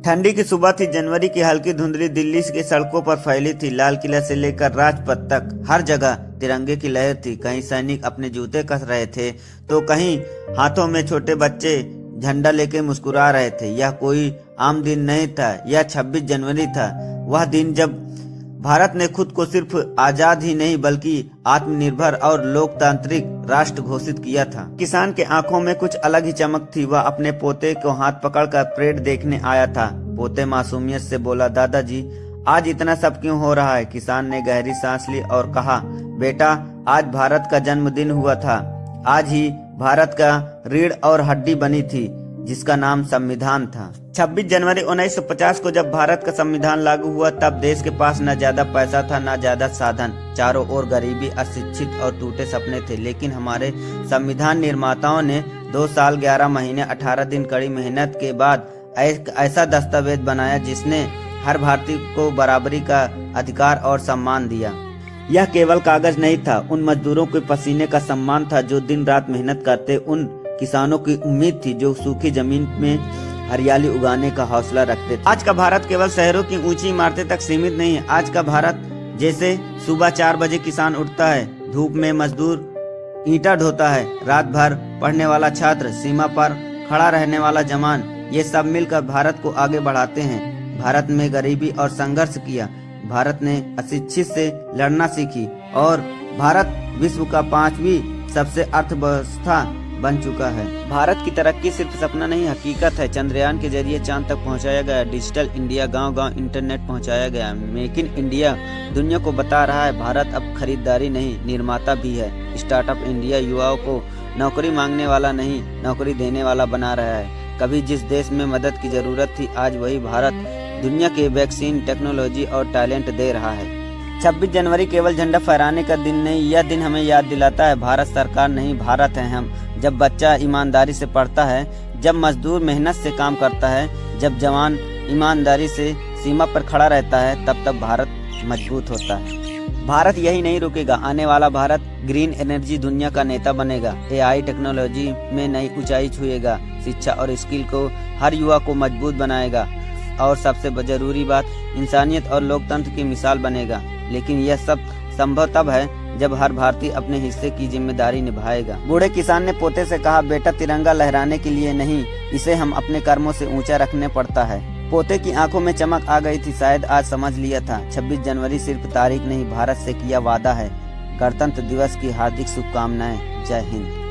ठंडी की सुबह थी। जनवरी की हल्की धुंधली दिल्ली के सड़कों पर फैली थी। लाल किला से लेकर राजपथ तक हर जगह तिरंगे की लहर थी। कहीं सैनिक अपने जूते कस रहे थे तो कहीं हाथों में छोटे बच्चे झंडा लेके मुस्कुरा रहे थे। यह कोई आम दिन नहीं था, यह 26 जनवरी था। वह दिन जब भारत ने खुद को सिर्फ आजाद ही नहीं बल्कि आत्मनिर्भर और लोकतांत्रिक राष्ट्र घोषित किया था। किसान के आंखों में कुछ अलग ही चमक थी। वह अपने पोते को हाथ पकड़कर परेड देखने आया था। पोते मासूमियत से बोला, दादाजी आज इतना सब क्यों हो रहा है? किसान ने गहरी सांस ली और कहा, बेटा आज भारत का जन्मदिन हुआ था। आज ही भारत का रीढ़ और हड्डी बनी थी जिसका नाम संविधान था। 26 जनवरी 1950 को जब भारत का संविधान लागू हुआ तब देश के पास न ज्यादा पैसा था न ज्यादा साधन। चारों ओर गरीबी, अशिक्षित और टूटे सपने थे। लेकिन हमारे संविधान निर्माताओं ने 2 साल 11 महीने 18 दिन कड़ी मेहनत के बाद एक ऐसा दस्तावेज बनाया जिसने हर भारतीय को बराबरी का अधिकार और सम्मान दिया। यह केवल कागज नहीं था, उन मजदूरों के पसीने का सम्मान था जो दिन रात मेहनत करते, उन किसानों की उम्मीद थी जो सूखी जमीन में हरियाली उगाने का हौसला रखते थे। आज का भारत केवल शहरों की ऊंची इमारतें तक सीमित नहीं है। आज का भारत जैसे सुबह 4 बजे किसान उठता है, धूप में मजदूर ईंटा ढोता है, रात भर पढ़ने वाला छात्र, सीमा पर खड़ा रहने वाला जवान, ये सब मिलकर भारत को आगे बढ़ाते हैं। भारत में गरीबी और संघर्ष किया, भारत ने अशिक्षित से लड़ना सीखी और भारत विश्व का 5वीं सबसे अर्थव्यवस्था बन चुका है। भारत की तरक्की सिर्फ सपना नहीं हकीकत है। चंद्रयान के जरिए चांद तक पहुंचाया गया, डिजिटल इंडिया गांव-गांव इंटरनेट पहुंचाया गया। मेक इन इंडिया दुनिया को बता रहा है भारत अब खरीदारी नहीं निर्माता भी है। स्टार्टअप इंडिया युवाओं को नौकरी मांगने वाला नहीं नौकरी देने वाला बना रहा है। कभी जिस देश में मदद की जरूरत थी आज वही भारत दुनिया के वैक्सीन, टेक्नोलॉजी और टैलेंट दे रहा है। 26 जनवरी केवल झंडा फहराने का दिन नहीं, यह दिन हमें याद दिलाता है भारत सरकार नहीं भारत है हम। जब बच्चा ईमानदारी से पढ़ता है, जब मजदूर मेहनत से काम करता है, जब जवान ईमानदारी से सीमा पर खड़ा रहता है, तब तक भारत मजबूत होता है। भारत यही नहीं रुकेगा, आने वाला भारत ग्रीन एनर्जी दुनिया का नेता बनेगा, एआई टेक्नोलॉजी में नई ऊंचाई छुएगा, शिक्षा और स्किल को हर युवा को मजबूत बनाएगा और सबसे जरूरी बात इंसानियत और लोकतंत्र की मिसाल बनेगा। लेकिन यह सब संभव तब है जब हर भारतीय अपने हिस्से की जिम्मेदारी निभाएगा। बूढ़े किसान ने पोते से कहा, बेटा तिरंगा लहराने के लिए नहीं, इसे हम अपने कर्मों से ऊंचा रखने पड़ता है। पोते की आंखों में चमक आ गई थी, शायद आज समझ लिया था 26 जनवरी सिर्फ तारीख नहीं भारत से किया वादा है। गणतंत्र दिवस की हार्दिक शुभकामनाएं। जय हिंद।